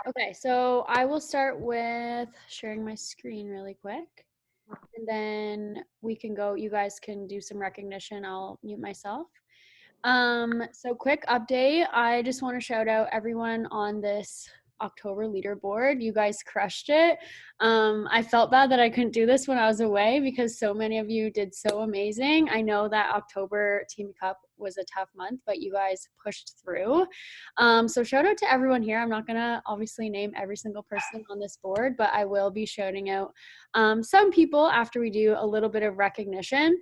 Okay, so I will start with sharing my screen really quick. And then we can go, you guys can do some recognition. I'll mute myself. So quick update. I just want to shout out everyone on this October leaderboard. You guys crushed it. I felt bad that I couldn't do this when I was away because so many of you did so amazing. I know that October Team Cup was a tough month, but you guys pushed through. So shout out to everyone here. I'm not gonna obviously name every single person on this board, but I will be shouting out some people after we do a little bit of recognition.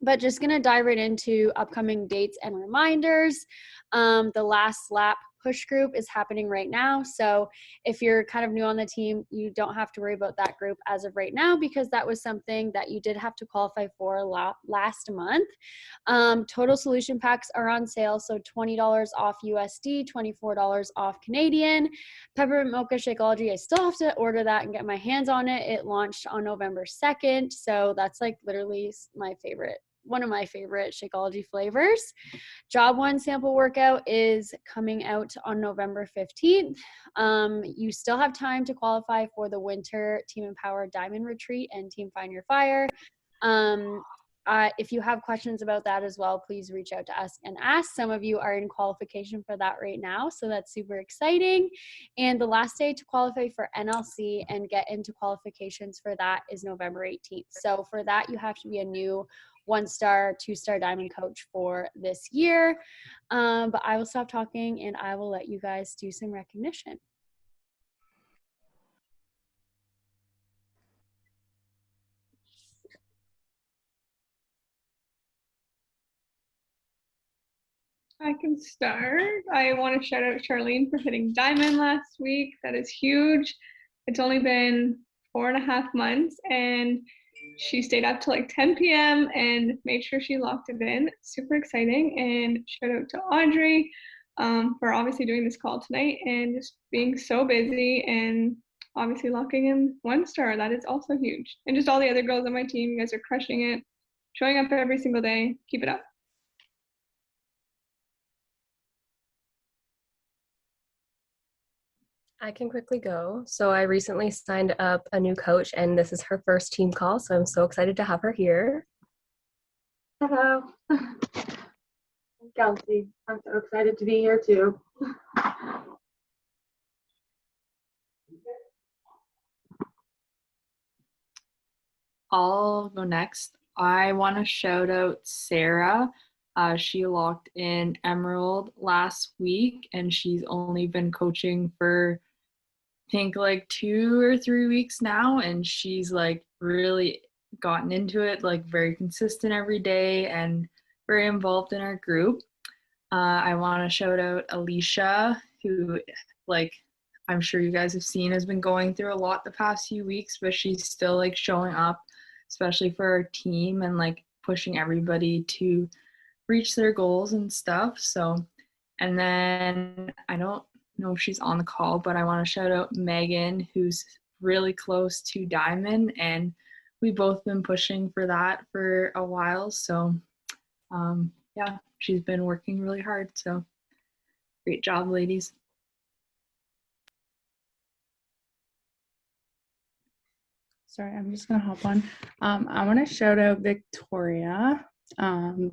But just going to dive right into upcoming dates and reminders. The last lap push group is happening right now. So if you're kind of new on the team, you don't have to worry about that group as of right now because that was something that you did have to qualify for last month. Total solution packs are on sale. So $20 off USD, $24 off Canadian. Peppermint Mocha Shakeology, I still have to order that and get my hands on it. It launched on November 2nd. So that's like literally one of my favorite Shakeology flavors. Job one sample workout is coming out on November 15th. You still have time to qualify for the winter Team Empower Diamond Retreat and Team Find Your Fire. If you have questions about that as well, please reach out to us and ask. Some of you are in qualification for that right now, so that's super exciting. And the last day to qualify for NLC and get into qualifications for that is November 18th. So for that, you have to be a new 1-star, 2-star diamond coach for this year. But I will stop talking and I will let you guys do some recognition. I can start. I want to shout out Charlene for hitting diamond last week. That is huge. It's only been 4.5 months and she stayed up till like 10 p.m. and made sure she locked it in. Super exciting. And shout out to Audree for obviously doing this call tonight and just being so busy and obviously locking in 1-star. That is also huge. And just all the other girls on my team, you guys are crushing it, showing up every single day. Keep it up. I can quickly go. So I recently signed up a new coach and this is her first team call. So I'm so excited to have her here. Hello. I'm Kelsey. I'm so excited to be here too. I'll go next. I want to shout out Sarah. She locked in Emerald last week and she's only been coaching for I think like 2 or 3 weeks now, and she's like really gotten into it, like very consistent every day and very involved in our group. I want to shout out Alicia, who like I'm sure you guys have seen has been going through a lot the past few weeks, but she's still like showing up, especially for our team and like pushing everybody to reach their goals and stuff. So, and then I don't know if she's on the call, but I want to shout out Megan, who's really close to Diamond, and we've both been pushing for that for a while. So, yeah, she's been working really hard. So, great job, ladies. Sorry, I'm just gonna hop on. I want to shout out Victoria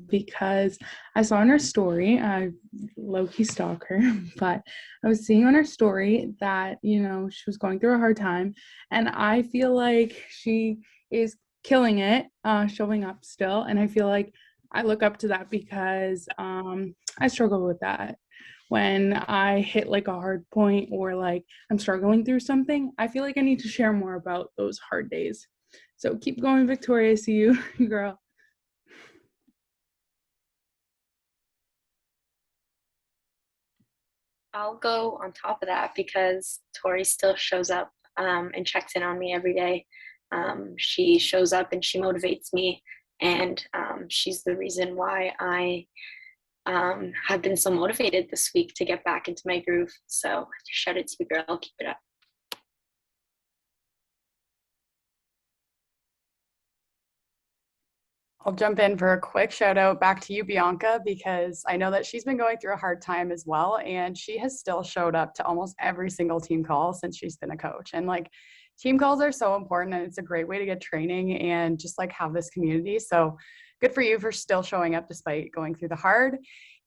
because I saw on her story, I low-key stalk her, but I was seeing on her story that, you know, she was going through a hard time, and I feel like she is killing it, showing up still, and I feel like I look up to that because I struggle with that. When I hit like a hard point or like I'm struggling through something, I feel like I need to share more about those hard days. So keep going, Victoria. See you, girl. I'll go on top of that because Tori still shows up and checks in on me every day. She shows up and she motivates me, and she's the reason why I have been so motivated this week to get back into my groove. So shout out to you, girl. Keep it up. I'll jump in for a quick shout out back to you, Bianca, because I know that she's been going through a hard time as well. And she has still showed up to almost every single team call since she's been a coach. And like team calls are so important and it's a great way to get training and just like have this community. So good for you for still showing up despite going through the hard.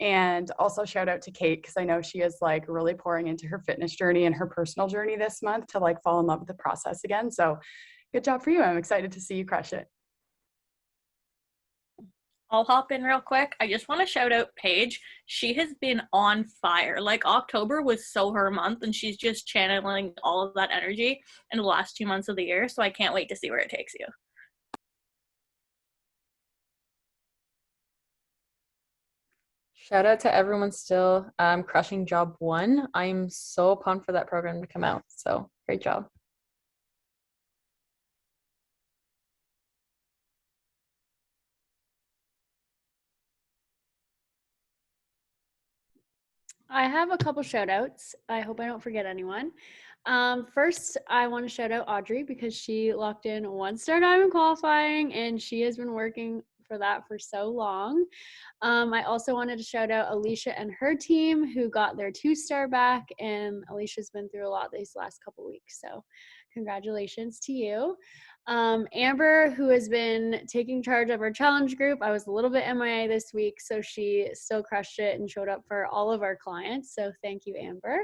And also shout out to Kate, because I know she is like really pouring into her fitness journey and her personal journey this month to like fall in love with the process again. So good job for you. I'm excited to see you crush it. I'll hop in real quick. I just want to shout out Paige. She has been on fire. Like October was so her month, and she's just channeling all of that energy in the last 2 months of the year. So I can't wait to see where it takes you. Shout out to everyone still crushing job 1. I'm so pumped for that program to come out. So great job. I have a couple shout outs. I hope I don't forget anyone. First, I want to shout out Audree because she locked in 1-star diamond qualifying and she has been working for that for so long. I also wanted to shout out Alicia and her team who got their 2-star back, and Alicia's been through a lot these last couple weeks. So congratulations to you. Amber, who has been taking charge of our challenge group. I was a little bit MIA this week, so she still crushed it and showed up for all of our clients. So thank you, Amber.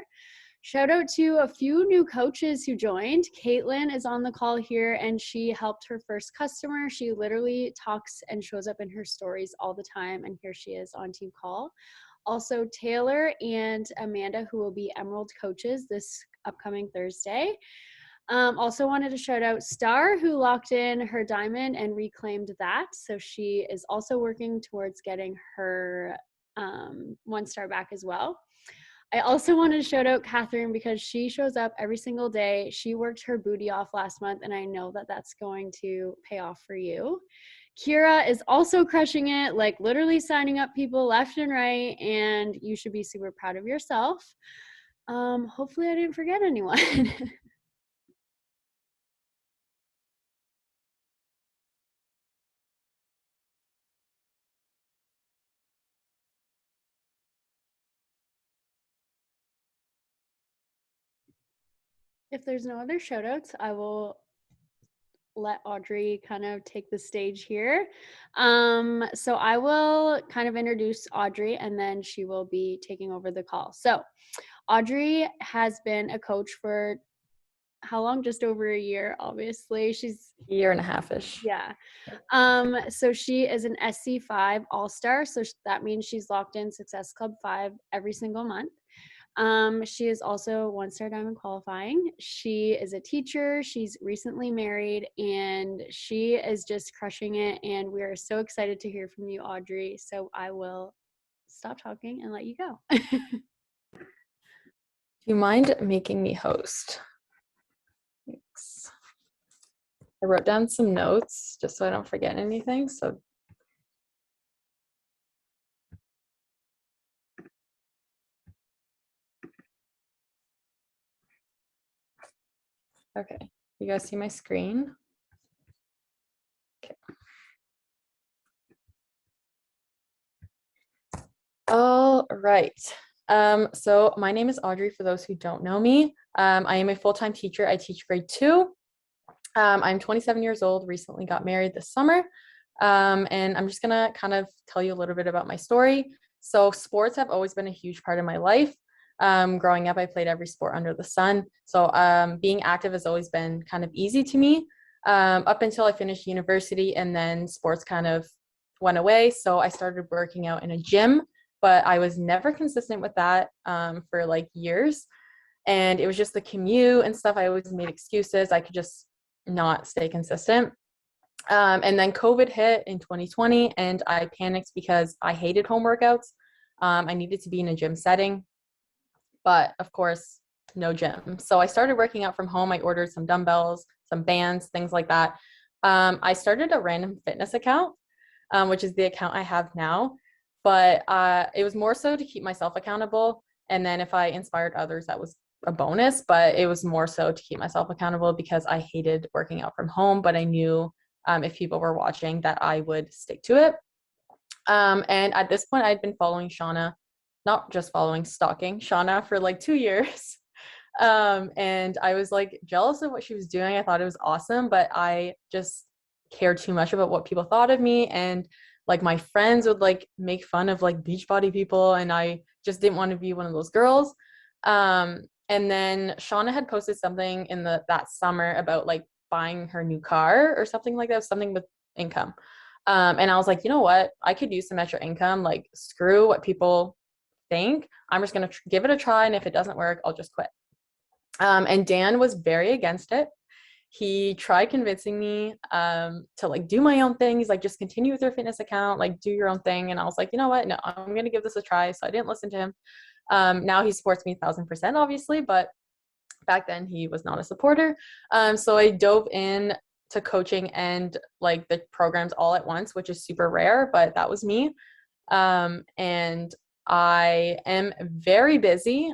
Shout out to a few new coaches who joined. Caitlin is on the call here and she helped her first customer. She literally talks and shows up in her stories all the time, and here she is on team call. Also Taylor and Amanda, who will be Emerald coaches this upcoming Thursday. Also wanted to shout out Star, who locked in her diamond and reclaimed that. So she is also working towards getting her 1-star back as well. I also wanted to shout out Catherine because she shows up every single day. She worked her booty off last month, and I know that that's going to pay off for you. Kira is also crushing it, like literally signing up people left and right, and you should be super proud of yourself. Hopefully I didn't forget anyone. If there's no other shout outs, I will let Audree kind of take the stage here. So I will kind of introduce Audree and then she will be taking over the call. So Audree has been a coach for how long? Just over a year, obviously. She's a year and a half-ish. Yeah. So she is an SC5 All-Star. So that means she's locked in Success Club 5 every single month. She is also 1-star diamond qualifying. She is a teacher. She's recently married and she is just crushing it. And we are so excited to hear from you, Audree. So I will stop talking and let you go. Do you mind making me host? Thanks. I wrote down some notes just so I don't forget anything. So okay, you guys see my screen? Okay. All right. So my name is Audree, for those who don't know me. I am a full-time teacher. I teach grade 2. I'm 27 years old, recently got married this summer. And I'm just gonna kind of tell you a little bit about my story. So sports have always been a huge part of my life. Growing up, I played every sport under the sun. So being active has always been kind of easy to me up until I finished university, and then sports kind of went away. So I started working out in a gym, but I was never consistent with that for like years. And it was just the commute and stuff. I always made excuses. I could just not stay consistent. And then COVID hit in 2020 and I panicked because I hated home workouts. I needed to be in a gym setting, but of course, no gym. So I started working out from home. I ordered some dumbbells, some bands, things like that. I started a random fitness account, which is the account I have now. But it was more so to keep myself accountable. And then if I inspired others, that was a bonus. But it was more so to keep myself accountable because I hated working out from home. But I knew if people were watching, that I would stick to it. And at this point, I'd been following Shauna, not just following, stalking Shauna for like 2 years. And I was like jealous of what she was doing. I thought it was awesome, but I just cared too much about what people thought of me. And like my friends would like make fun of like Beachbody people, and I just didn't want to be one of those girls. And then Shauna had posted something in that summer about like buying her new car or something like that, something with income. And I was like, you know what? I could use some extra income. Like, screw what people think. I'm just going to give it a try. And if it doesn't work, I'll just quit. And Dan was very against it. He tried convincing me to like do my own thing. He's like, just continue with your fitness account, like do your own thing. And I was like, you know what? No, I'm going to give this a try. So I didn't listen to him. Now he supports me 1,000%, obviously, but back then he was not a supporter. So I dove in to coaching and like the programs all at once, which is super rare, but that was me. And I am very busy.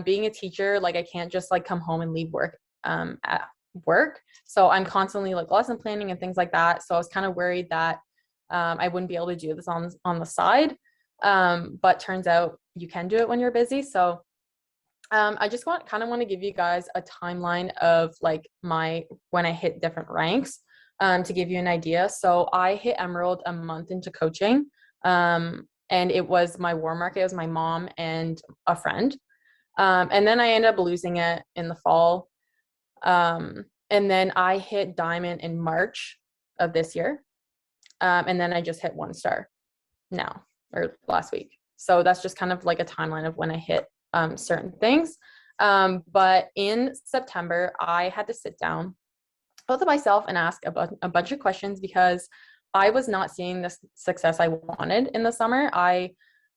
Being a teacher, like I can't just like come home and leave work at work. So I'm constantly like lesson planning and things like that. So I was kind of worried that I wouldn't be able to do this on the side. But turns out you can do it when you're busy. So I just want to give you guys a timeline of like when I hit different ranks to give you an idea. So I hit Emerald a month into coaching. And it was my war market. It was my mom and a friend. And then I ended up losing it in the fall. And then I hit Diamond in March of this year. And then I just hit 1 star now, or last week. So that's just kind of like a timeline of when I hit certain things. But in September, I had to sit down both of myself and ask a bunch of questions, because I was not seeing the success I wanted in the summer. I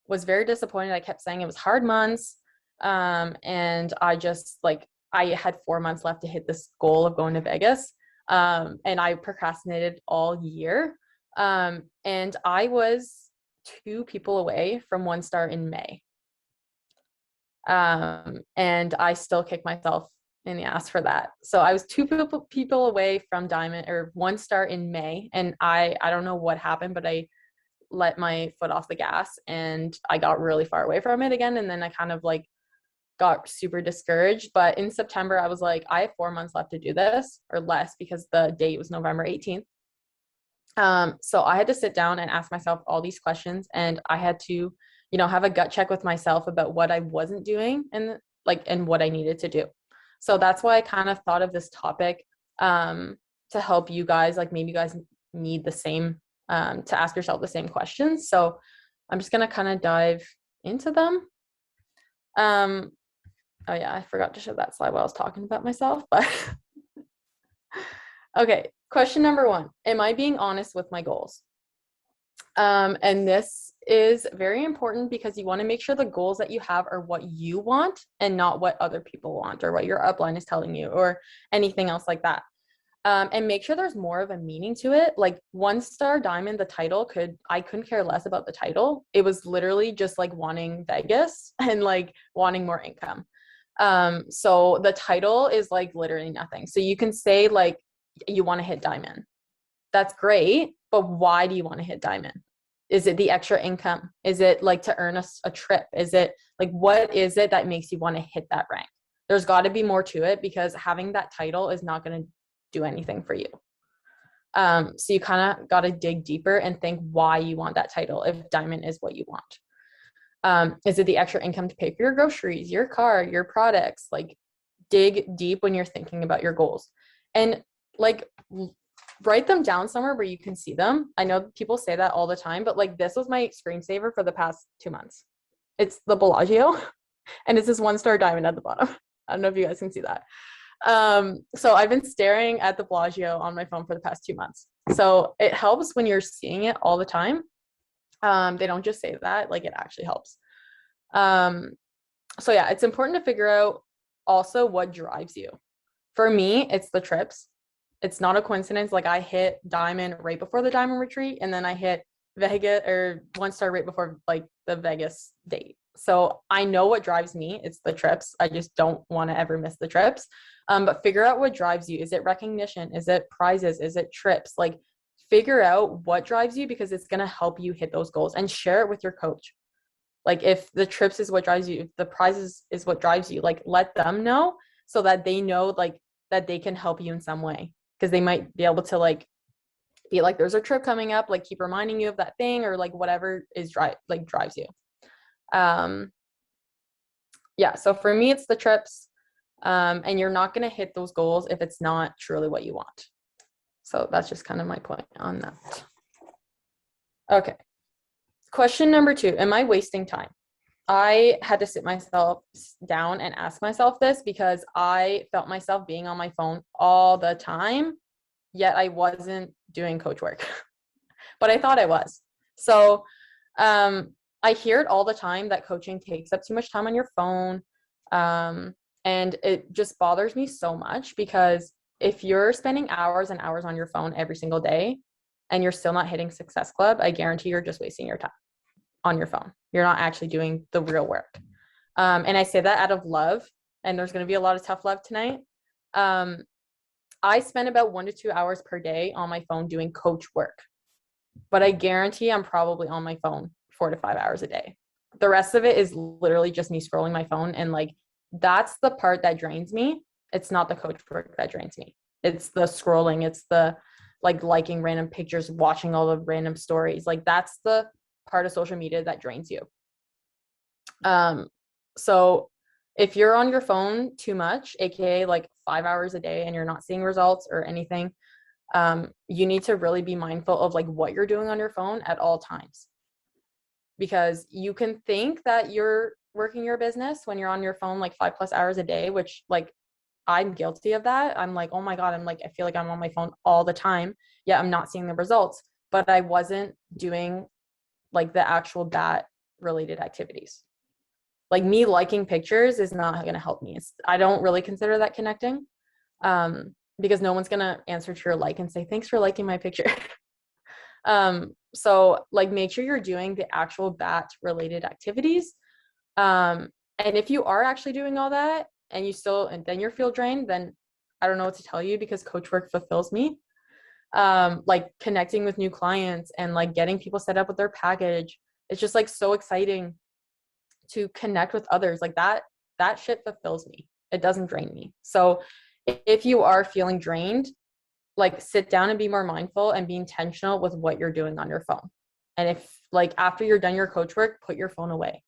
was very disappointed. I kept saying it was hard months. And I just like, I had 4 months left to hit this goal of going to Vegas. And I procrastinated all year. And I was 2 people away from 1 star in May. And I still kick myself in the ass for that. So I was 2 people away from Diamond, or 1 star in May. And I don't know what happened, but I let my foot off the gas and I got really far away from it again. And then I kind of like got super discouraged. But in September, I was like, I have 4 months left to do this, or less, because the date was November 18th. So I had to sit down and ask myself all these questions, and I had to, have a gut check with myself about what I wasn't doing and what I needed to do. So that's why I kind of thought of this topic to help you guys, like maybe you guys need the same, to ask yourself the same questions. So I'm just going to kind of dive into them. Oh yeah, I forgot to show that slide while I was talking about myself, but okay. Question number 1, am I being honest with my goals? And this is very important, because you want to make sure the goals that you have are what you want and not what other people want, or what your upline is telling you, or anything else like that. And make sure there's more of a meaning to it. Like 1 star Diamond, the title I couldn't care less about the title. It was literally just like wanting Vegas and like wanting more income. So the title is like literally nothing. So you can say like, you want to hit Diamond. That's great. But why do you want to hit Diamond? Is it the extra income? Is it like to earn a trip? Is it like, what is it that makes you want to hit that rank? There's got to be more to it, because having that title is not going to do anything for you. So you kind of got to dig deeper and think why you want that title, if Diamond is what you want. Is it the extra income to pay for your groceries, your car, your products? Like, dig deep when you're thinking about your goals, and like write them down somewhere where you can see them. I know people say that all the time, but like this was my screensaver for the past 2 months. It's the Bellagio and it's this 1 star Diamond at the bottom. I don't know if you guys can see that. So I've been staring at the Bellagio on my phone for the past 2 months. So it helps when you're seeing it all the time. They don't just say that, like it actually helps. So yeah, it's important to figure out also what drives you. For me, it's the trips. It's not a coincidence. Like I hit Diamond right before the Diamond retreat, and then I hit Vegas, or 1 star right before like the Vegas date. So I know what drives me. It's the trips. I just don't want to ever miss the trips. But figure out what drives you. Is it recognition? Is it prizes? Is it trips? Like figure out what drives you, because it's going to help you hit those goals, and share it with your coach. Like if the trips is what drives you, if the prizes is what drives you, like let them know so that they know like that they can help you in some way, because they might be able to like be like, there's a trip coming up, like keep reminding you of that thing, or like whatever is drives you. Yeah, so for me it's the trips, and you're not going to hit those goals if it's not truly what you want. So that's just kind of my point on that. Okay, question number 2, am I wasting time? I had to sit myself down and ask myself this, because I felt myself being on my phone all the time, yet I wasn't doing coach work, but I thought I was. So I hear it all the time that coaching takes up too much time on your phone. And it just bothers me so much, because if you're spending hours and hours on your phone every single day and you're still not hitting Success Club, I guarantee you're just wasting your time on your phone. You're not actually doing the real work. And I say that out of love, and there's going to be a lot of tough love tonight. I spend about 1 to 2 hours per day on my phone doing coach work, but I guarantee I'm probably on my phone 4 to 5 hours a day. The rest of it is literally just me scrolling my phone, and like that's the part that drains me. It's not the coach work that drains me. It's the scrolling. It's the like liking random pictures, watching all the random stories. Like that's the part of social media that drains you. So if you're on your phone too much, aka like 5 hours a day, and you're not seeing results or anything, you need to really be mindful of like what you're doing on your phone at all times, because you can think that you're working your business when you're on your phone like 5+ hours a day, which like I'm guilty of that. I'm like, oh my God, I feel like I'm on my phone all the time. Yeah, I'm not seeing the results, but I wasn't doing like the actual bat related activities. Like me liking pictures is not going to help me. I don't really consider that connecting, because no one's going to answer to your like and say, thanks for liking my picture. So like make sure you're doing the actual bat related activities. And if you are actually doing all that and then you feel drained, then I don't know what to tell you, because coach work fulfills me. Like connecting with new clients and like getting people set up with their package. It's just like so exciting to connect with others. Like that shit fulfills me. It doesn't drain me. So if you are feeling drained, like sit down and be more mindful and be intentional with what you're doing on your phone. And if like after you're done your coach work, put your phone away.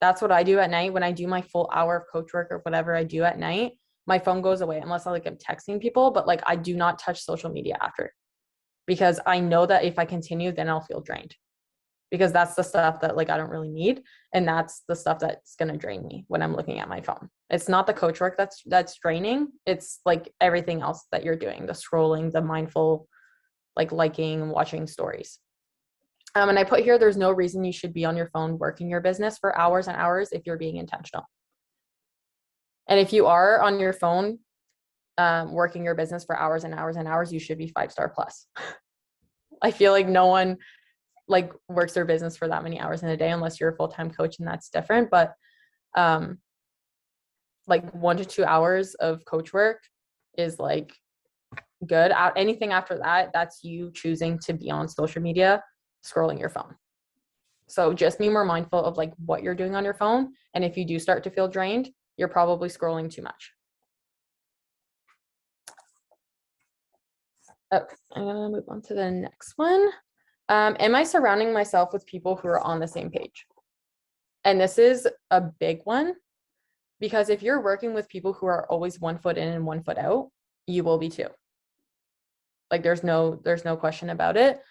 That's what I do at night. When I do my full hour of coach work or whatever I do at night, my phone goes away, unless I'm texting people, but like I do not touch social media after, because I know that if I continue, then I'll feel drained, because that's the stuff that like I don't really need, and that's the stuff that's going to drain me when I'm looking at my phone. It's not the coach work that's draining. It's like everything else that you're doing, the scrolling, the mindful like liking and watching stories. And I put here, there's no reason you should be on your phone working your business for hours and hours if you're being intentional. And if you are on your phone working your business for hours and hours and hours, you should be 5-star plus. I feel like no one like works their business for that many hours in a day, unless you're a full-time coach, and that's different. But like 1 to 2 hours of coach work is like good. Anything after that, that's you choosing to be on social media, scrolling your phone. So just be more mindful of like what you're doing on your phone. And if you do start to feel drained, you're probably scrolling too much. Okay, I'm gonna move on to the next one. Am I surrounding myself with people who are on the same page? And this is a big one, because if you're working with people who are always 1 foot in and 1 foot out, you will be too. Like there's no question about it.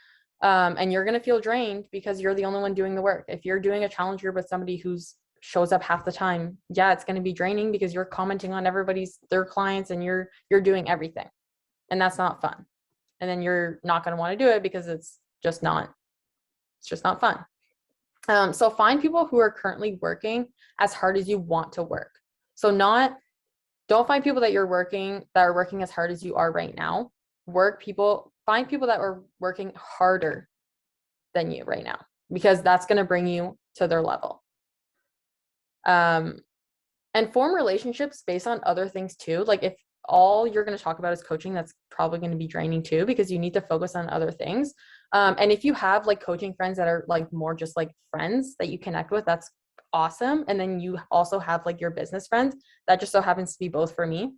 And you're going to feel drained because you're the only one doing the work. If you're doing a challenge group with somebody who's shows up half the time, yeah, it's going to be draining, because you're commenting on their clients, and you're doing everything, and that's not fun. And then you're not going to want to do it, because it's just not fun. So find people who are currently working as hard as you want to work. So don't find people that are working as hard as you are right now. Find people that are working harder than you right now, because that's going to bring you to their level. And form relationships based on other things too. Like all you're going to talk about is coaching, that's probably going to be draining too, because you need to focus on other things. And if you have like coaching friends that are like more just like friends that you connect with, that's awesome. And then you also have like your business friends that just so happens to be both for me.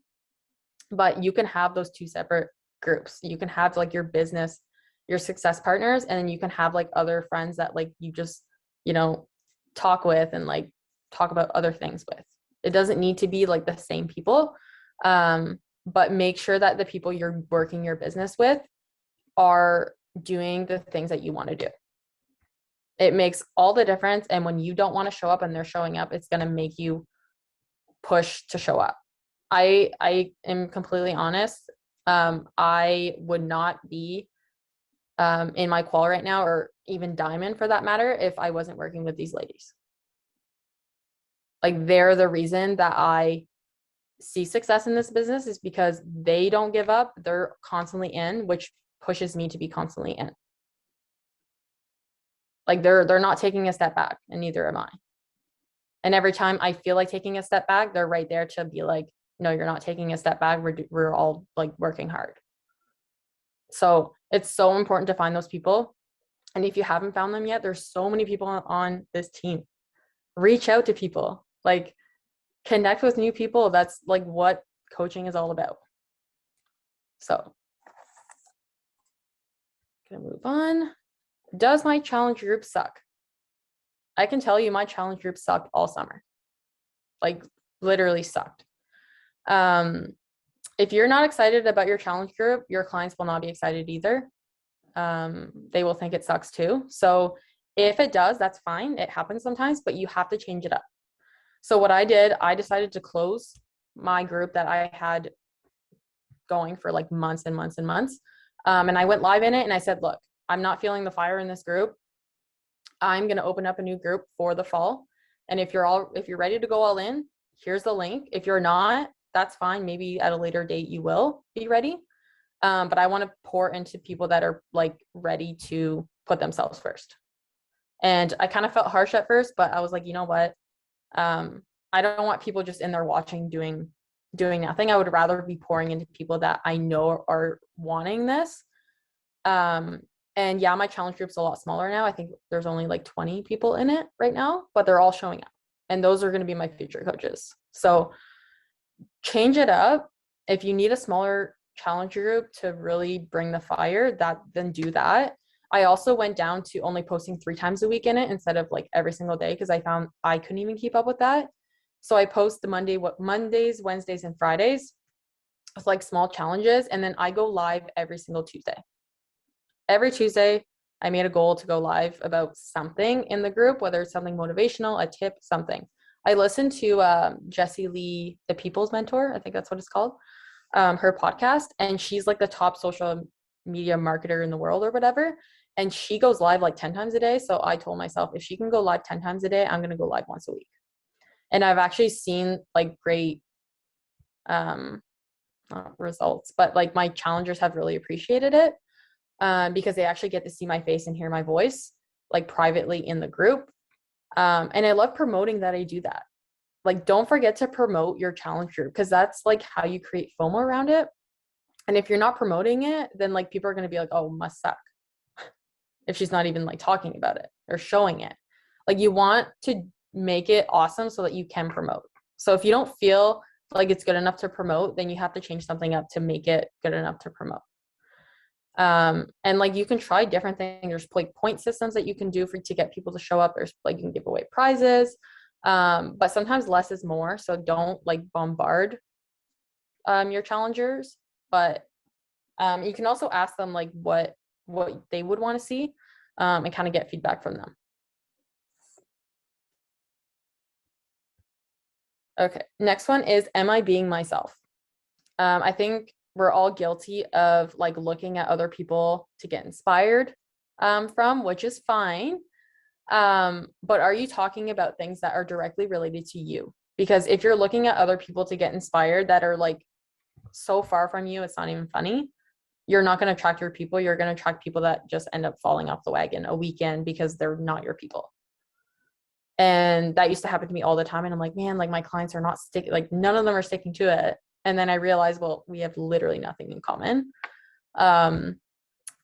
But you can have those two separate groups. You can have like your business, your success partners, and then you can have like other friends that like you just, you know, talk with and like talk about other things with. It doesn't need to be like the same people. But make sure that the people you're working your business with are doing the things that you want to do. It makes all the difference. And when you don't want to show up and they're showing up, it's going to make you push to show up. I am completely honest. I would not be in my qual right now, or even diamond for that matter, if I wasn't working with these ladies. Like, they're the reason that I see success in this business, is because they don't give up. They're constantly in, which pushes me to be constantly in. Like, they're not taking a step back, and neither am I. And every time I feel like taking a step back, they're right there to be like, no, you're not taking a step back. We're all like working hard. So it's so important to find those people. And if you haven't found them yet, there's so many people on this team. Reach out to people, like connect with new people. That's like what coaching is all about. So gonna move on. Does my challenge group suck? I can tell you my challenge group sucked all summer. Like, literally sucked. If you're not excited about your challenge group, your clients will not be excited either. They will think it sucks too. So if it does, that's fine. It happens sometimes, but you have to change it up. So what I did, I decided to close my group that I had going for like months and months and months. And I went live in it and I said, look, I'm not feeling the fire in this group. I'm going to open up a new group for the fall. And if you're ready to go all in, here's the link. If you're not, that's fine. Maybe at a later date you will be ready. But I want to pour into people that are like ready to put themselves first. And I kind of felt harsh at first, but I was like, you know what? I don't want people just in there watching, doing nothing. I would rather be pouring into people that I know are wanting this. And yeah, my challenge group's a lot smaller now. I think there's only like 20 people in it right now, but they're all showing up. And those are going to be my future coaches. So change it up. If you need a smaller challenge group to really bring the fire, then do that. I also went down to only posting 3 times a week in it instead of like every single day, because I found I couldn't even keep up with that. So I post the Mondays, Wednesdays, and Fridays with like small challenges. And then I go live every single Tuesday. Every Tuesday, I made a goal to go live about something in the group, whether it's something motivational, a tip, something. I listened to Jessie Lee, the People's Mentor, I think that's what it's called, her podcast, and she's like the top social media marketer in the world or whatever. And she goes live like 10 times a day. So I told myself, if she can go live 10 times a day, I'm going to go live once a week. And I've actually seen like great results, but like my challengers have really appreciated it. Because they actually get to see my face and hear my voice like privately in the group. And I love promoting that I do that. Like, don't forget to promote your challenge group, because that's like how you create FOMO around it. And if you're not promoting it, then like people are going to be like, oh, must suck, if she's not even like talking about it or showing it. Like, you want to make it awesome so that you can promote. So if you don't feel like it's good enough to promote, then you have to change something up to make it good enough to promote. And like, you can try different things. There's like point systems that you can do to get people to show up. There's like, you can give away prizes. But sometimes less is more. So don't like bombard, your challengers, but, you can also ask them like what they would want to see, and kind of get feedback from them. Okay. Next one is, am I being myself? I think we're all guilty of like looking at other people to get inspired from, which is fine. But are you talking about things that are directly related to you? Because if you're looking at other people to get inspired that are like so far from you, it's not even funny. You're not going to attract your people. You're going to attract people that just end up falling off the wagon a weekend because they're not your people. And that used to happen to me all the time. And I'm like, man, like my clients are not sticking, like none of them are sticking to it. And then I realized, well, we have literally nothing in common.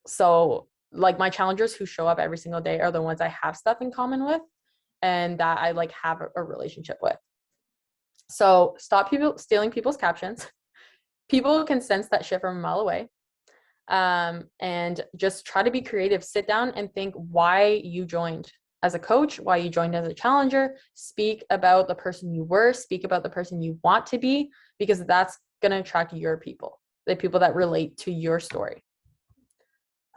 So like my challengers who show up every single day are the ones I have stuff in common with and that I like have a relationship with. So stop people stealing people's captions. People can sense that shit from a mile away. And just try to be creative. Sit down and think why you joined as a coach, why you joined as a challenger. Speak about the person you were, speak about the person you want to be, because that's going to attract your people, the people that relate to your story.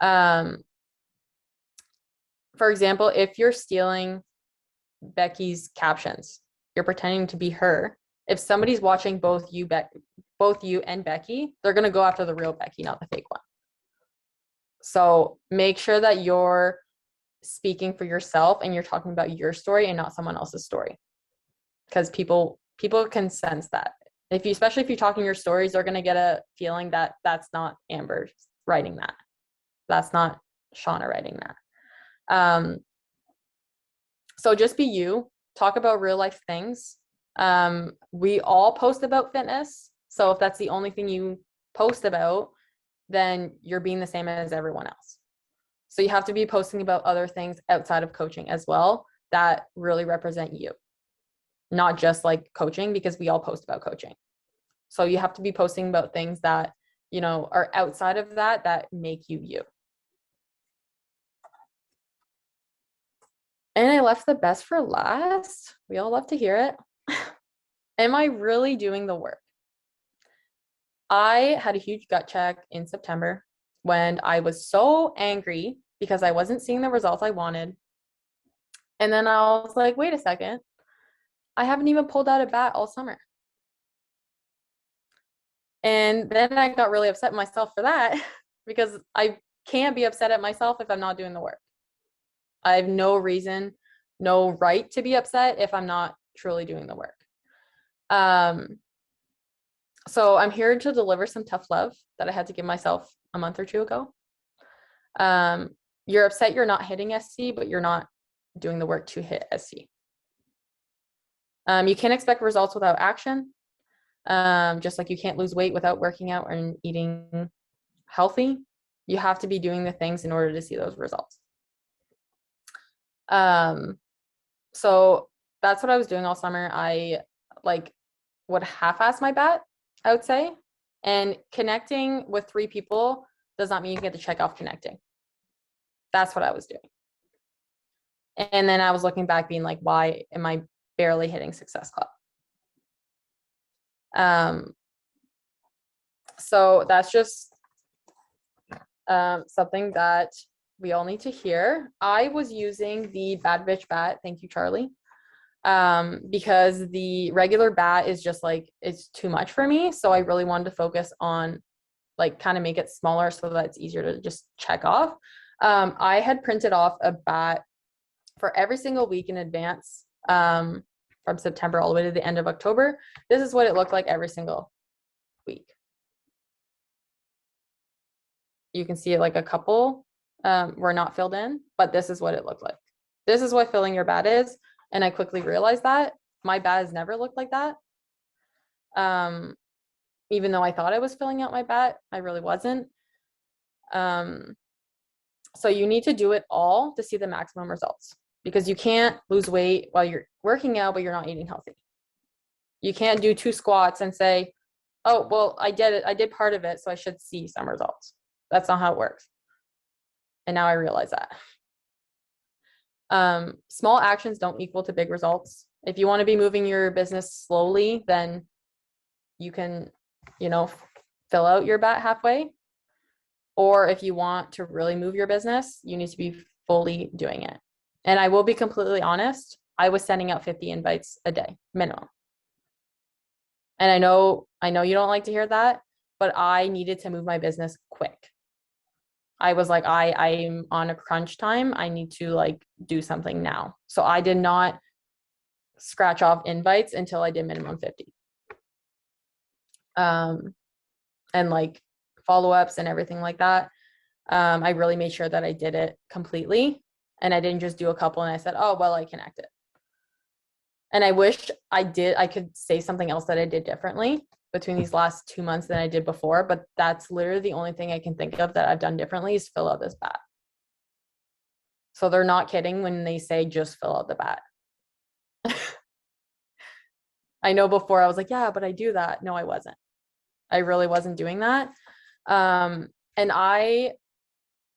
For example, if you're stealing Becky's captions, you're pretending to be her. If somebody's watching both you and Becky, they're going to go after the real Becky, not the fake one. So make sure that you're speaking for yourself and you're talking about your story and not someone else's story, because people can sense that. Especially if you're talking your stories, they're going to get a feeling that that's not Amber writing that. That's not Shauna writing that. So just be you. Talk about real life things. We all post about fitness. So if that's the only thing you post about, then you're being the same as everyone else. So you have to be posting about other things outside of coaching as well that really represent you, not just like coaching, because we all post about coaching. So you have to be posting about things that, you know, are outside of that make you you. And I left the best for last. We all love to hear it. Am I really doing the work? I had a huge gut check in September when I was so angry because I wasn't seeing the results I wanted. And then I was like, wait a second. I haven't even pulled out a bat all summer. And then I got really upset at myself for that because I can't be upset at myself if I'm not doing the work. I have no reason, no right to be upset if I'm not truly doing the work. So I'm here to deliver some tough love that I had to give myself a month or two ago. You're upset you're not hitting SC, but you're not doing the work to hit SC. You can't expect results without action. Just like you can't lose weight without working out and eating healthy. You have to be doing the things in order to see those results. So that's what I was doing all summer. I like would half-ass my bat, I would say. And connecting with 3 people does not mean you get to check off connecting. That's what I was doing. And then I was looking back being like, why am I barely hitting Success Club? So that's just something that we all need to hear. I was using the Bad Bitch bat. Thank you, Charlie. Because the regular bat is just like, it's too much for me. So I really wanted to focus on like kind of make it smaller so that it's easier to just check off. I had printed off a bat for every single week in advance from September all the way to the end of October. This is what it looked like every single week. You can see it like a couple were not filled in, but this is what it looked like. This is what filling your bat is. And I quickly realized that my bat has never looked like that. Even though I thought I was filling out my bat, I really wasn't. So you need to do it all to see the maximum results, because you can't lose weight while you're working out, but you're not eating healthy. You can't do 2 squats and say, oh, well, I did it. I did part of it, so I should see some results. That's not how it works. And now I realize that. Small actions don't equal to big results. If you want to be moving your business slowly, then you can, you know, fill out your bat halfway. Or if you want to really move your business, you need to be fully doing it. And I will be completely honest, I was sending out 50 invites a day minimum. And I know you don't like to hear that, but I needed to move my business quick. I was like, I'm on a crunch time. I need to like do something now. So I did not scratch off invites until I did minimum 50. And like follow-ups and everything like that. I really made sure that I did it completely. And I didn't just do a couple and I said, oh, well, I connected. And I wish I could say something else that I did differently between these last 2 months than I did before, but that's literally the only thing I can think of that I've done differently is fill out this bat. So they're not kidding when they say just fill out the bat. I know before I was like, yeah, but I do that. No, I wasn't. I really wasn't doing that. And I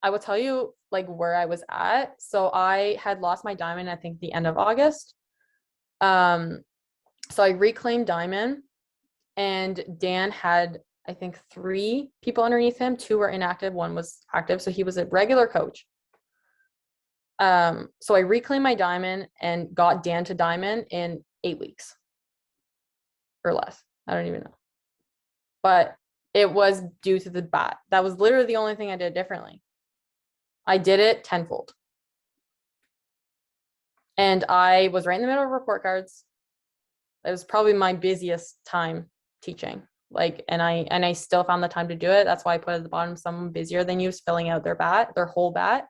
will tell you like where I was at. So I had lost my diamond, I think the end of August. So I reclaimed diamond, and Dan had, I think, 3 people underneath him. 2 were inactive, 1 was active. So he was a regular coach. So I reclaimed my diamond and got Dan to diamond in 8 weeks or less. I don't even know. But it was due to the bat. That was literally the only thing I did differently. I did it tenfold. And I was right in the middle of report cards. It was probably my busiest time teaching. Like, and I still found the time to do it. That's why I put at the bottom someone busier than you is filling out their whole bat.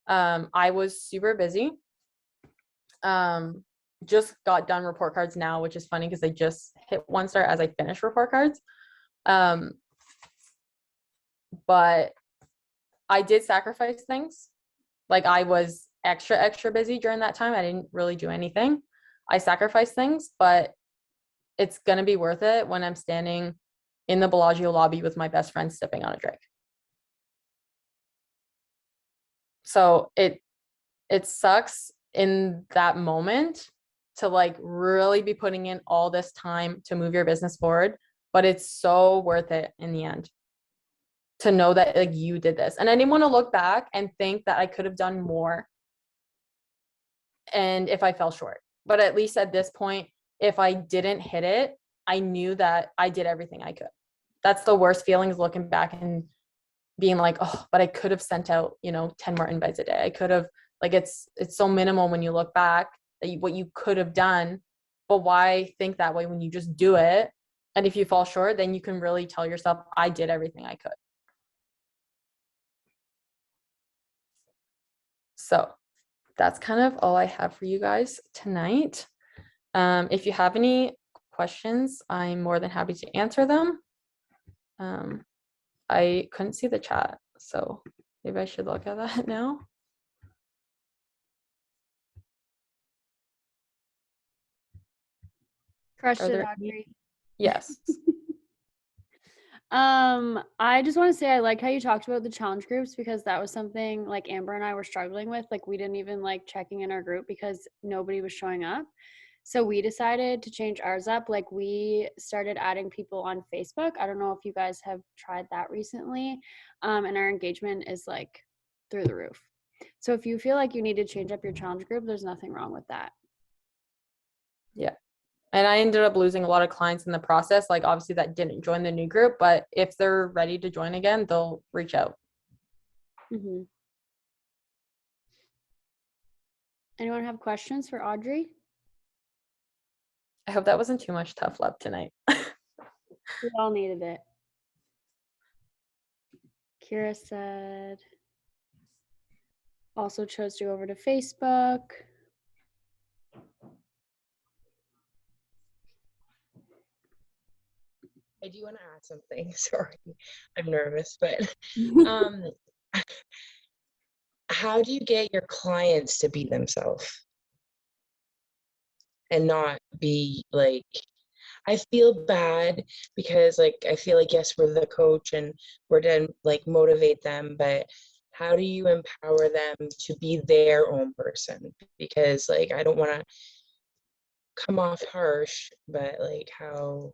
I was super busy. Just got done report cards now, which is funny because I just hit 1 star as I finished report cards. But I did sacrifice things. Like I was extra busy during that time. I didn't really do anything. I sacrificed things, but it's going to be worth it when I'm standing in the Bellagio lobby with my best friend sipping on a drink. So it sucks in that moment to like really be putting in all this time to move your business forward, but it's so worth it in the end to know that like you did this. And I didn't want to look back and think that I could have done more and if I fell short. But at least at this point, if I didn't hit it, I knew that I did everything I could. That's the worst feeling, is looking back and being like, oh, but I could have sent out, 10 more invites a day. I could have, like, it's so minimal when you look back that what you could have done, but why think that way when you just do it? And if you fall short, then you can really tell yourself, I did everything I could. So that's kind of all I have for you guys tonight. If you have any questions, I'm more than happy to answer them. I couldn't see the chat, so maybe I should look at that now. Crushed it, Audree. Yes. I just want to say I like how you talked about the challenge groups, because that was something like Amber and I were struggling with. Like we didn't even like checking in our group because nobody was showing up. So we decided to change ours up. Like we started adding people on Facebook. I don't know if you guys have tried that recently. And our engagement is like through the roof. So if you feel like you need to change up your challenge group, there's nothing wrong with that. Yeah. And I ended up losing a lot of clients in the process. Like obviously that didn't join the new group, but if they're ready to join again, they'll reach out. Mm-hmm. Anyone have questions for Audree? I hope that wasn't too much tough love tonight. We all needed it. Kira said, also chose to go over to Facebook. I do want to add something. Sorry, I'm nervous, but how do you get your clients to be themselves and not be like, I feel bad because like I feel like yes, we're the coach and we're to like motivate them, but how do you empower them to be their own person? Because like I don't want to come off harsh, but like how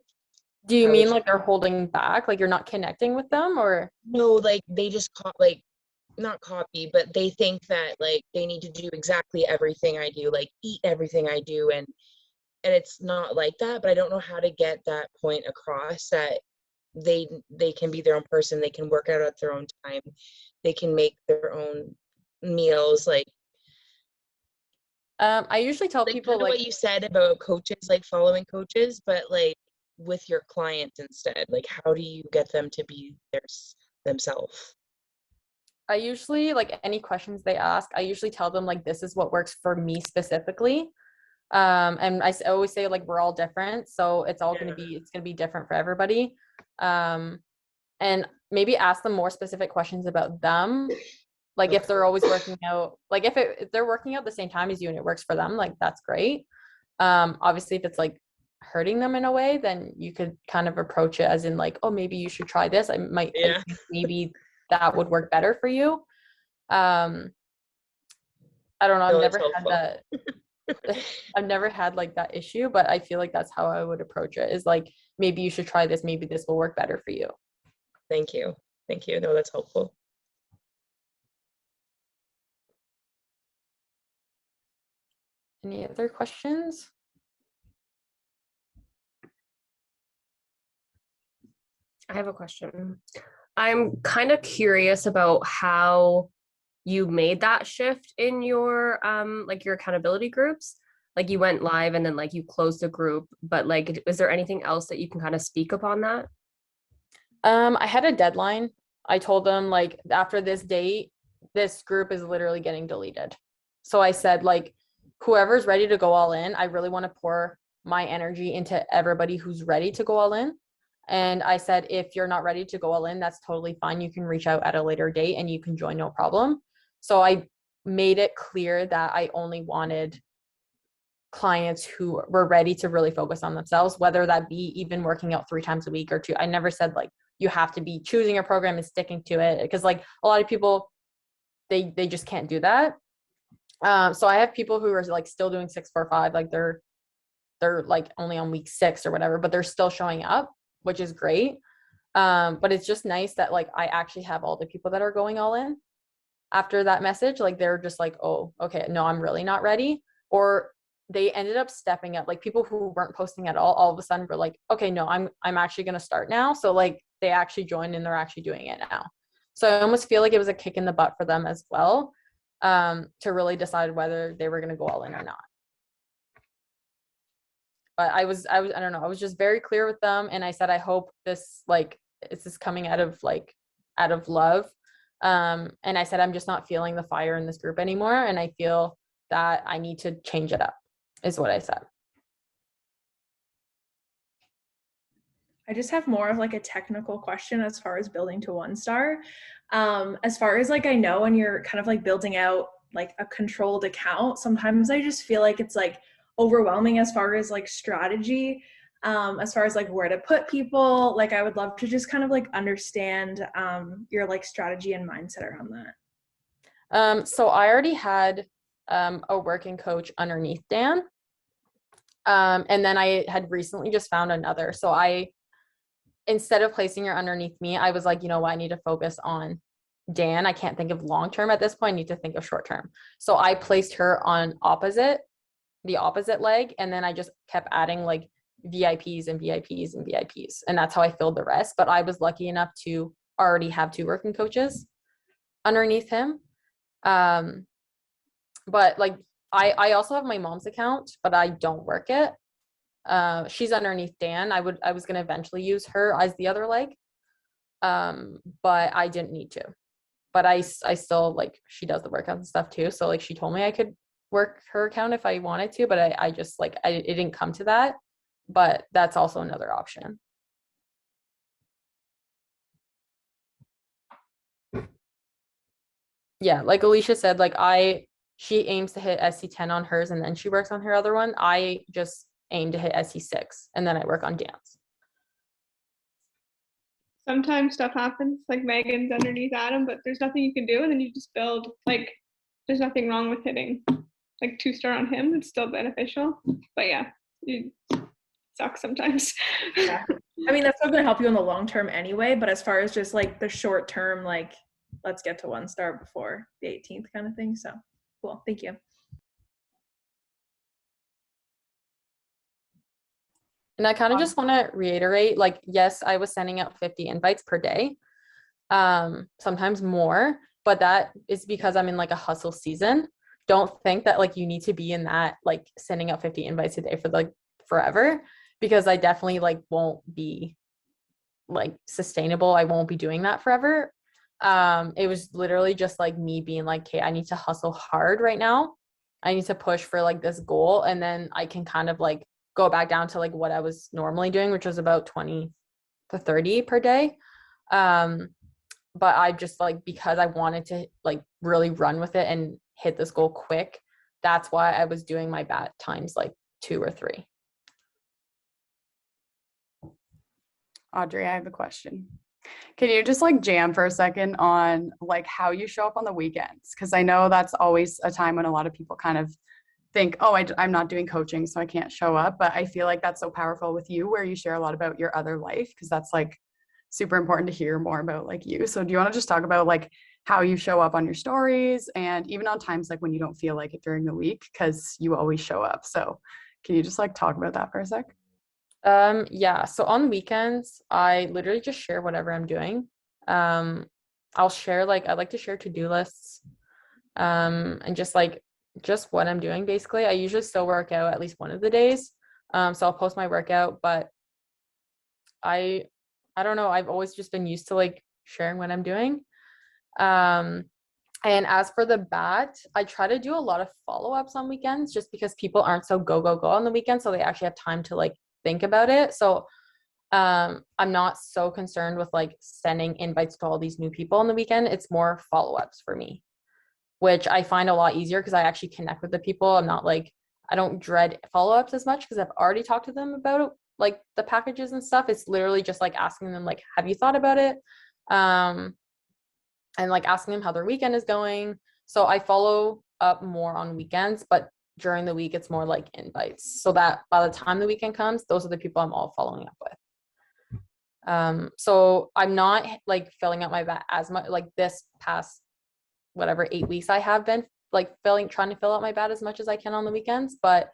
Do you mean like they're holding back, like you're not connecting with them, or? No, like they just like not copy, but they think that like they need to do exactly everything I do, like eat everything I do, and it's not like that. But I don't know how to get that point across that they can be their own person, they can work out at their own time, they can make their own meals. Like I usually tell people like what you said about coaches, like following coaches, but like with your clients instead, like how do you get them to be themselves? I usually, like any questions they ask, I usually tell them like this is what works for me specifically. And always say like we're all different, so it's gonna be different for everybody. And maybe ask them more specific questions about them, like if they're always working out, like if they're working out at the same time as you and it works for them, like that's great. Obviously if it's like hurting them in a way, then you could kind of approach it as in like, oh, maybe you should try this. I think maybe that would work better for you. I don't know. I've never had that. I've never had like that issue, but I feel like that's how I would approach it, is like, maybe you should try this. Maybe this will work better for you. Thank you. Thank you. No, that's helpful. Any other questions? I have a question. I'm kind of curious about how you made that shift in your like your accountability groups. Like you went live and then like you closed the group, but like is there anything else that you can kind of speak upon that? I had a deadline. I told them like after this date, this group is literally getting deleted. So I said like, whoever's ready to go all in, I really want to pour my energy into everybody who's ready to go all in. And I said, if you're not ready to go all in, that's totally fine. You can reach out at a later date and you can join, no problem. So I made it clear that I only wanted clients who were ready to really focus on themselves, whether that be even working out 3 times a week or 2. I never said like you have to be choosing a program and sticking to it, because like a lot of people, they just can't do that. So I have people who are like still doing 6-4-5, like they're like only on week 6 or whatever, but they're still showing up, which is great. But it's just nice that like I actually have all the people that are going all in after that message. Like they're just like, oh, okay, no, I'm really not ready. Or they ended up stepping up. Like people who weren't posting at all of a sudden were like, okay, no, I'm actually going to start now. So like they actually joined and they're actually doing it now. So I almost feel like it was a kick in the butt for them as well, to really decide whether they were going to go all in or not. But I don't know, I was just very clear with them, and I said I hope this like is coming out of love. And I said I'm just not feeling the fire in this group anymore, and I feel that I need to change it up, is what I said. I just have more of like a technical question as far as building to 1-star. As far as like I know when you're kind of like building out like a controlled account, sometimes I just feel like it's like overwhelming as far as like strategy, as far as like where to put people. Like I would love to just kind of like understand your like strategy and mindset around that. So I already had a working coach underneath Dan. And then I had recently just found another. So instead of placing her underneath me, I was like, you know what, I need to focus on Dan. I can't think of long-term at this point. I need to think of short-term. So I placed her on the opposite leg. And then I just kept adding like VIPs and VIPs and VIPs. And that's how I filled the rest. But I was lucky enough to already have 2 working coaches underneath him. But like, I also have my mom's account, but I don't work it. She's underneath Dan. I was going to eventually use her as the other leg. But I didn't need to, but I still like, she does the workouts and stuff too. So like, she told me I could work her account if I wanted to, but I just like, it didn't come to that, but that's also another option. Yeah. Like Alicia said, like she aims to hit SC10 on hers and then she works on her other one. I just aim to hit SC6 and then I work on dance. Sometimes stuff happens, like Megan's underneath Adam, but there's nothing you can do, and then you just build. Like there's nothing wrong with hitting like 2-star on him. It's still beneficial, but yeah, it sucks sometimes. Yeah. I mean, that's still gonna help you in the long term anyway, but as far as just like the short term, like let's get to 1-star before the 18th kind of thing. So cool, thank you. And I kind of just want to reiterate, like, yes, I was sending out 50 invites per day, sometimes more, but that is because I'm in like a hustle season. Don't think that like you need to be in that, like sending out 50 invites a day for like forever, because I definitely like won't be like sustainable. I won't be doing that forever. It was literally just like me being like, okay, I need to hustle hard right now. I need to push for like this goal, and then I can kind of like go back down to like what I was normally doing, which was about 20 to 30 per day. But I just like, because I wanted to like really run with it and hit this goal quick, that's why I was doing my bat times like 2 or 3. Audrey, I have a question. Can you just like jam for a second on like how you show up on the weekends? Because I know that's always a time when a lot of people kind of think, oh, I'm not doing coaching, so I can't show up. But I feel like that's so powerful with you, where you share a lot about your other life, because that's like super important to hear more about like you. So do you want to just talk about like how you show up on your stories, and even on times like when you don't feel like it during the week, because you always show up. So can you just like talk about that for a sec? Yeah, so on weekends I literally just share whatever I'm doing. I'll share like, I like to share to-do lists, and just what I'm doing basically. I usually still work out at least one of the days. So I'll post my workout, but I I don't know, I've always just been used to like sharing what I'm doing. Um, and as for the bat, I try to do a lot of follow-ups on weekends, just because people aren't so go, go, go on the weekend. So they actually have time to like think about it. So I'm not so concerned with like sending invites to all these new people on the weekend. It's more follow-ups for me, which I find a lot easier because I actually connect with the people. I'm not like, I don't dread follow-ups as much because I've already talked to them about it, like the packages and stuff. It's literally just like asking them like, have you thought about it? Um, and like asking them how their weekend is going. So I follow up more on weekends, but during the week it's more like invites, so that by the time the weekend comes, those are the people I'm all following up with. So I'm not like filling out my bat as much, like this past whatever 8 weeks I have been like trying to fill out my bat as much as I can on the weekends, but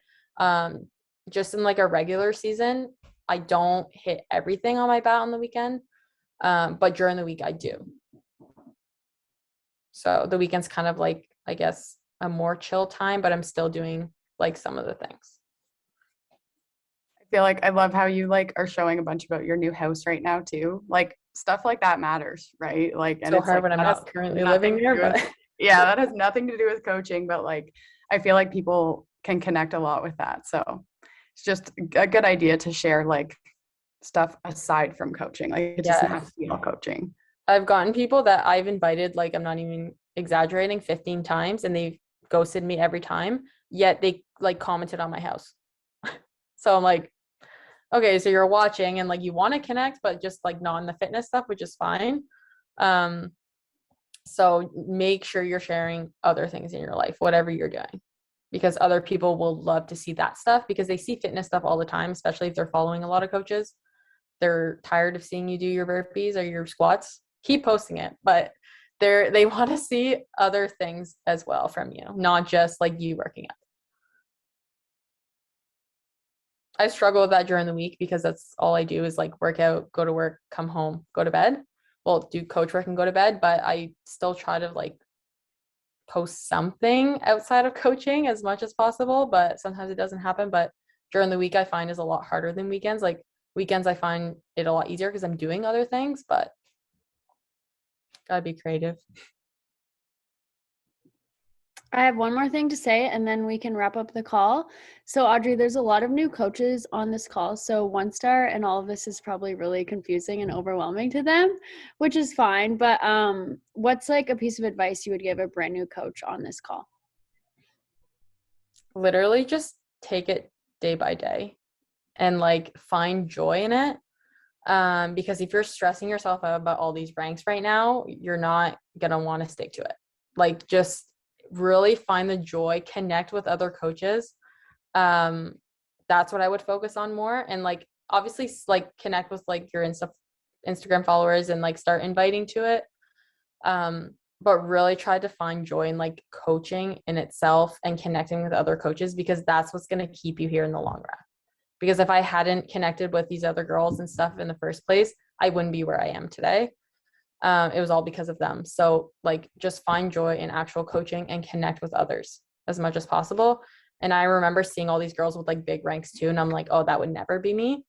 just in like a regular season I don't hit everything on my bat on the weekend, but during the week I do. So the weekend's kind of like, I guess, a more chill time, but I'm still doing like some of the things. I feel like I love how you like are showing a bunch about your new house right now too. Like stuff like that matters, right? Like, and So it's hard like when I'm that has not currently nothing living to there, do with, but yeah, that has nothing to do with coaching, but like I feel like people can connect a lot with that. So it's just a good idea to share like stuff aside from coaching. Like it doesn't have yes, to be all coaching. I've gotten people that I've invited, like I'm not even exaggerating, 15 times, and they've ghosted me every time, yet they like commented on my house. So I'm like, okay, so you're watching and like you want to connect, but just like not in the fitness stuff, which is fine. Um, so make sure you're sharing other things in your life, whatever you're doing, because other people will love to see that stuff because they see fitness stuff all the time, especially if they're following a lot of coaches. They're tired of seeing you do your burpees or your squats. Keep posting it, but they want to see other things as well from you, not just like you working out. I struggle with that during the week because that's all I do is like work out, go to work, come home, go to bed. Well, do coach work and go to bed, but I still try to like post something outside of coaching as much as possible, but sometimes it doesn't happen. But during the week I find is a lot harder than weekends. Like weekends I find it a lot easier because I'm doing other things, but gotta be creative. I have one more thing to say and then we can wrap up the call. So Audrey, there's a lot of new coaches on this call. So one star and all of this is probably really confusing and overwhelming to them, which is fine. But what's like a piece of advice you would give a brand new coach on this call? Literally just take it day by day and like find joy in it. Because if you're stressing yourself out about all these ranks right now, you're not gonna want to stick to it. Like just really find the joy, connect with other coaches. That's what I would focus on more. And like obviously like connect with like your Instagram followers and like start inviting to it. But really try to find joy in like coaching in itself and connecting with other coaches, because that's what's going to keep you here in the long run. Because if I hadn't connected with these other girls and stuff in the first place, I wouldn't be where I am today. It was all because of them. So like just find joy in actual coaching and connect with others as much as possible. And I remember seeing all these girls with like big ranks too, and I'm like, oh, that would never be me.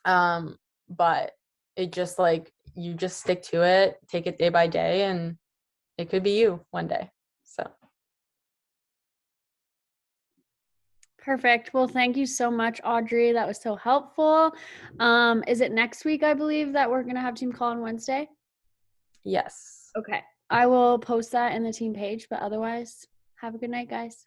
But it just like you just stick to it, take it day by day, and it could be you one day. So Perfect. Well, thank you so much, Audrey. That was so helpful. Is it next week, I believe, that we're going to have team call on Wednesday? Yes. Okay. I will post that in the team page, but otherwise, have a good night, guys.